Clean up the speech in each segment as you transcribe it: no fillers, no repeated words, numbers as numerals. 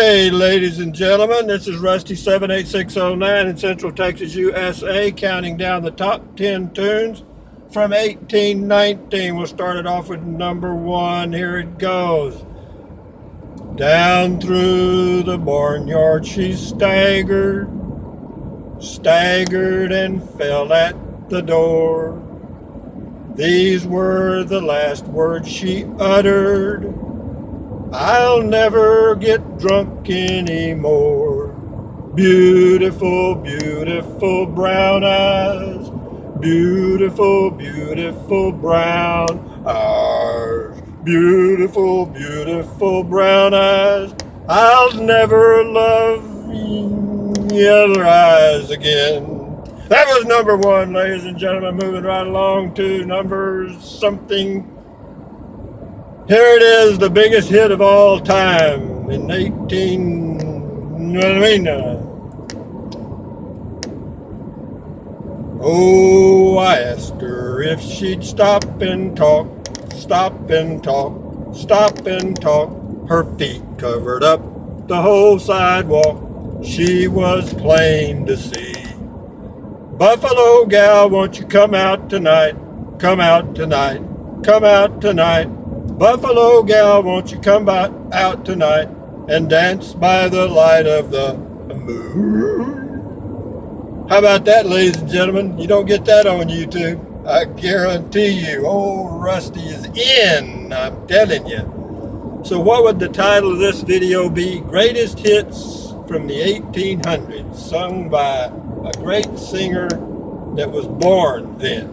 Okay, ladies and gentlemen, this is Rusty 78609 in Central Texas, USA, counting down the top 10 tunes from 1819. We'll start it off with number one. Here it goes. Down through the barnyard she staggered and fell at the door. These were the last words she uttered: I'll never get drunk anymore. Beautiful, beautiful brown eyes. Beautiful, beautiful brown eyes. Beautiful, beautiful brown eyes. I'll never love the other eyes again. That was number one, ladies and gentlemen. Moving right along to number something. Here it is, the biggest hit of all time in 18. Oh, I asked her if she'd stop and talk, stop and talk, stop and talk. Her feet covered up the whole sidewalk. She was plain to see. Buffalo gal, won't you come out tonight? Come out tonight. Come out tonight. Buffalo gal, won't you come out tonight and dance by the light of the moon? How about that, ladies and gentlemen? You don't get that on YouTube. I guarantee you, old Rusty is in, I'm telling you. So what would the title of this video be? Greatest Hits from the 1800s, sung by a great singer that was born then.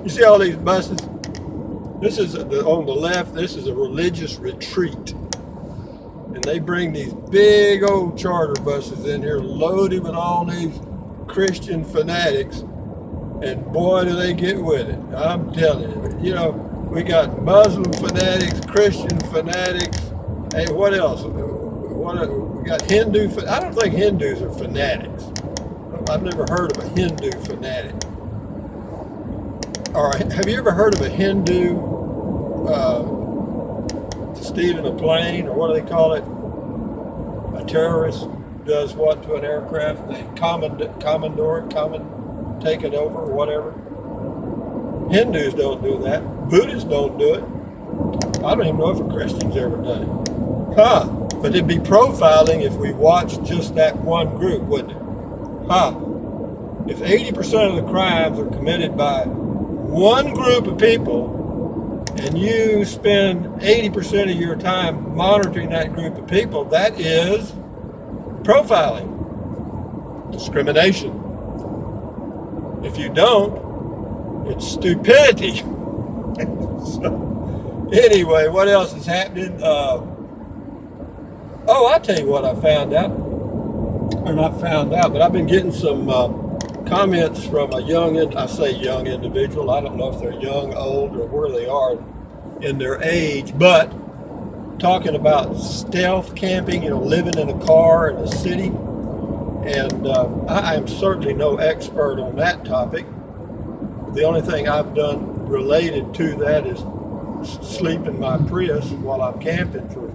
You see all these buses? This is on the left, this is a religious retreat. And they bring these big old charter buses in here loaded with all these Christian fanatics. And boy, do they get with it. I'm telling you. You know, we got Muslim fanatics, Christian fanatics. Hey, what else? We got Hindu. I don't think Hindus are fanatics. I've never heard of a Hindu fanatic. All right, have you ever heard of a Hindu stealing a plane, or what do they call it? A terrorist does what to an aircraft? They take it over, or whatever. Hindus don't do that. Buddhists don't do it. I don't even know if a Christian's ever done it. Huh? But it'd be profiling if we watched just that one group, wouldn't it? Huh? If 80% of the crimes are committed by one group of people, and you spend 80% of your time monitoring that group of people, that is profiling, discrimination. If you don't, it's stupidity. So, anyway, what else is happening? I'll tell you what I found out. Or not found out, but I've been getting some comments from a young individual. I don't know if they're young, old, or where they are in their age, but talking about stealth camping, living in a car in a city. And I am certainly no expert on that topic. The only thing I've done related to that is sleep in my Prius while I'm camping for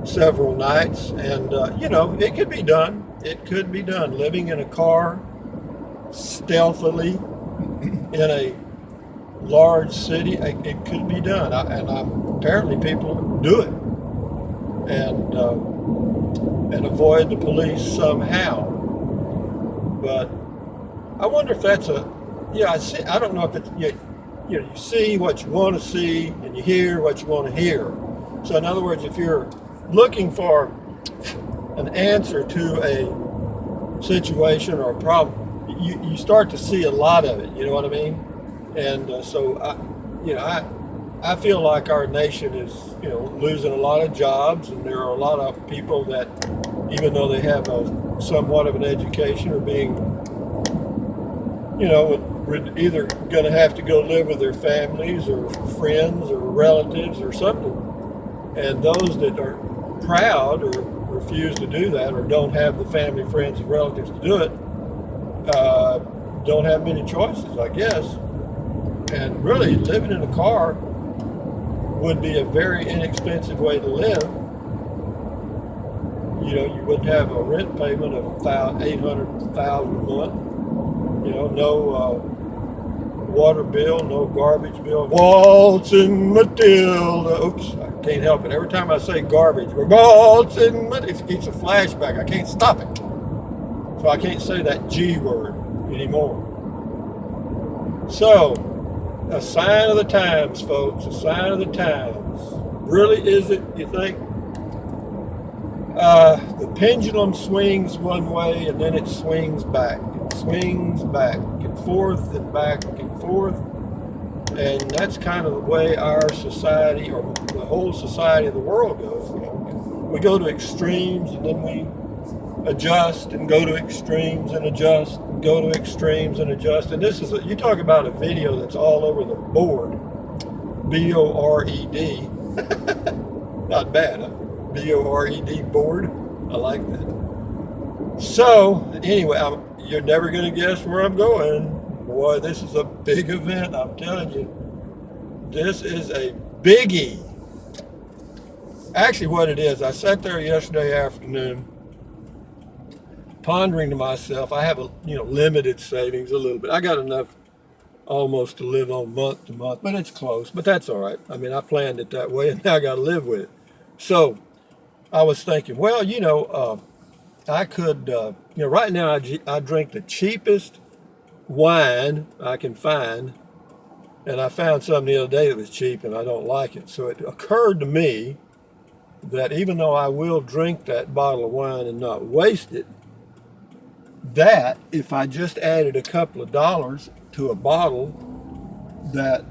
several nights. And, it could be done. It could be done. Living in a car stealthily in a large city, it could be done. Apparently people do it and avoid the police somehow. But I wonder if that's I don't know if it's, you see what you want to see and you hear what you want to hear. So in other words, if you're looking for an answer to a situation or a problem, you start to see a lot of it, you know what I mean? And so I feel like our nation is, losing a lot of jobs, and there are a lot of people that, even though they have somewhat of an education, are being, either going to have to go live with their families or friends or relatives or something. And those that are proud or refuse to do that, or don't have the family, friends, and relatives to do it, don't have many choices, I guess. And really, living in a car would be a very inexpensive way to live you wouldn't have a rent payment of $800,000 a month. No water bill, no garbage bill. Waltzing Matilda. Oops, I can't help it. Every time I say garbage, we're waltzing Matilda. It's a flashback. I can't stop it. So I can't say that G word anymore. So, a sign of the times, folks. A sign of the times. Really, is it, you think? The pendulum swings one way and then it swings back. It swings back and forth and back and forth. And that's kind of the way our society, or the whole society of the world goes. We go to extremes and then we adjust and go to extremes and adjust and go to extremes and adjust. And this is, you talk about a video that's all over the board. B-O-R-E-D. Not bad, huh? B-O-R-E-D, board. I like that. So, anyway, you're never going to guess where I'm going. Boy, this is a big event, I'm telling you. This is a biggie. Actually, what it is, I sat there yesterday afternoon pondering to myself. I have a limited savings a little bit. I got enough almost to live on month to month, but it's close. But that's all right. I mean, I planned it that way, and now I got to live with it. So I was thinking, well, I could, right now I drink the cheapest wine I can find, and I found something the other day that was cheap, and I don't like it. So it occurred to me that even though I will drink that bottle of wine and not waste it, that if I just added a couple of dollars to a bottle, that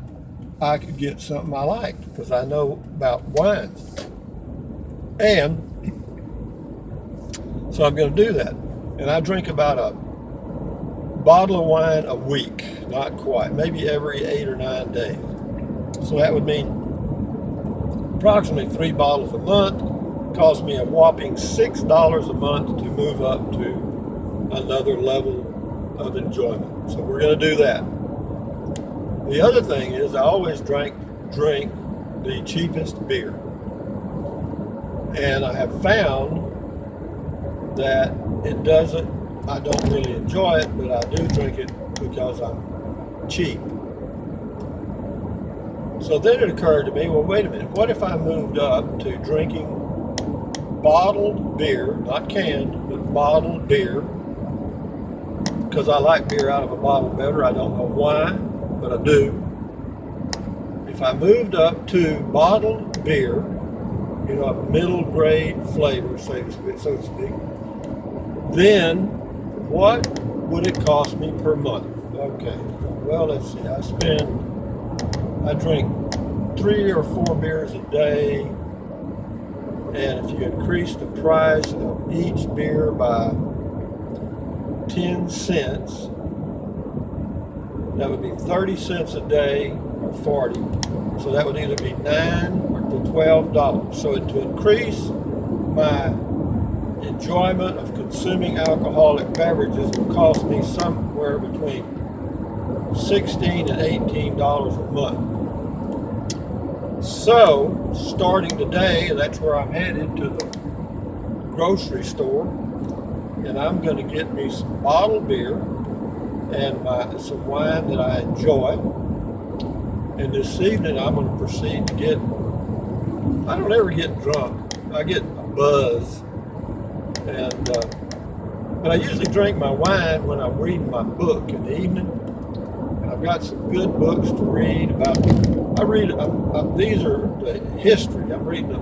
I could get something I liked, because I know about wines. And so I'm going to do that. And I drink about a bottle of wine a week, not quite, maybe every 8 or 9 days. So that would mean approximately 3 bottles a month. Cost me a whopping $6 a month to move up to another level of enjoyment. So we're going to do that. The other thing is, I always drink the cheapest beer. And I have found that I don't really enjoy it, but I do drink it because I'm cheap. So then it occurred to me, well, wait a minute, what if I moved up to drinking bottled beer, not canned, but bottled beer, because I like beer out of a bottle better. I don't know why, but I do. If I moved up to bottled beer, a middle grade flavor, so to speak, then what would it cost me per month? Okay, well, let's see. I drink 3 or 4 beers a day, and if you increase the price of each beer by 10 cents, that would be 30 cents a day, or 40. So that would either be $9 or $12. So to increase my enjoyment of consuming alcoholic beverages will cost me somewhere between $16 and $18 a month. So, starting today, that's where I'm headed, to the grocery store, and I'm going to get me some bottled beer and some wine that I enjoy. And this evening I'm going to proceed to I don't ever get drunk. I get a buzz. But I usually drink my wine when I'm reading my book in the evening. And I've got some good books to read these are the history. I'm reading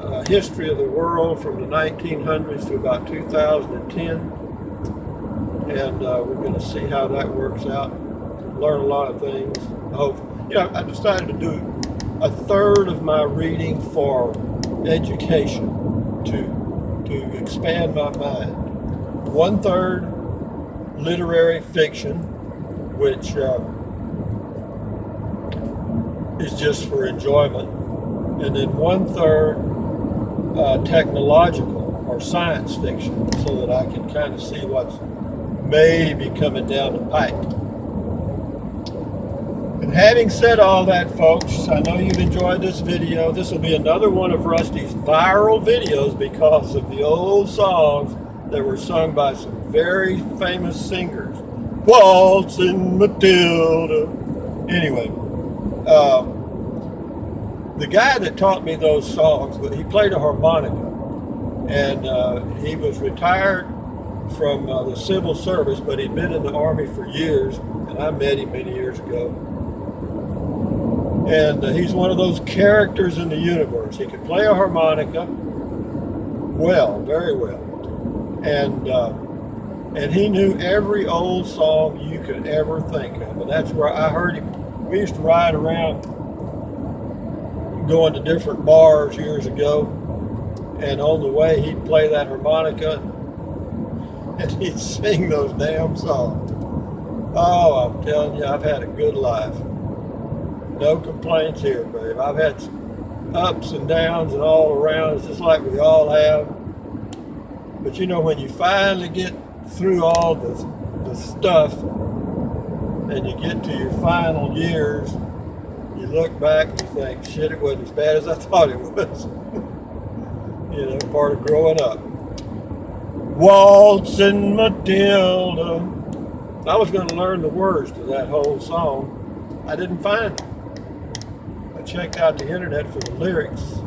a history of the world from the 1900s to about 2010. And we're going to see how that works out. Learn a lot of things. I hope. I decided to do a third of my reading for education, to expand my mind. 1/3 literary fiction, which is just for enjoyment, and then 1/3 technological or science fiction, so that I can kind of see what's maybe coming down the pipe. And having said all that, folks, I know you've enjoyed this video. This will be another one of Rusty's viral videos because of the old songs that were sung by some very famous singers. Waltzing Matilda. Anyway, the guy that taught me those songs, he played a harmonica, and he was retired from the civil service, but he'd been in the Army for years, and I met him many years ago. And he's one of those characters in the universe. He could play a harmonica well, very well. And he knew every old song you could ever think of. And that's where I heard him. We used to ride around going to different bars years ago. And on the way, he'd play that harmonica and he'd sing those damn songs. Oh, I'm telling you, I've had a good life. No complaints here, babe. I've had ups and downs and all around. It's just like we all have. But you know, when you finally get through all the stuff and you get to your final years, you look back and you think, shit, it wasn't as bad as I thought it was. You know, part of growing up. Waltzing Matilda. I was going to learn the words to that whole song. I didn't find them. I checked out the internet for the lyrics,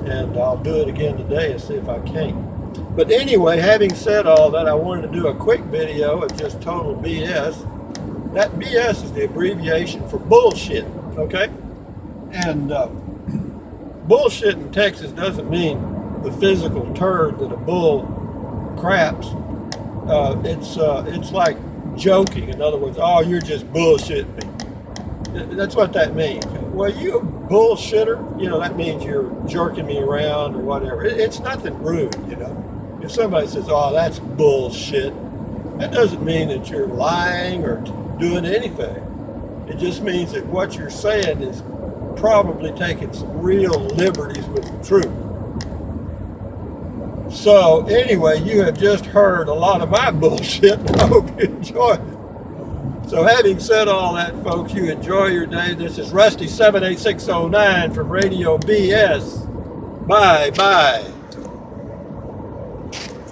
and I'll do it again today and see if I can. But anyway, having said all that, I wanted to do a quick video of just total BS. That BS is the abbreviation for bullshit, okay? And bullshit in Texas doesn't mean the physical turd that a bull craps. It's like joking. In other words, oh, you're just bullshitting me. That's what that means. Well, you a bullshitter, you know, that means you're jerking me around or whatever. It's nothing rude, you know. If somebody says, oh, that's bullshit, that doesn't mean that you're lying or doing anything. It just means that what you're saying is probably taking some real liberties with the truth. So anyway, you have just heard a lot of my bullshit, and I hope you enjoyed it. So having said all that, folks, you enjoy your day. This is Rusty 78609 from Radio BS. Bye-bye.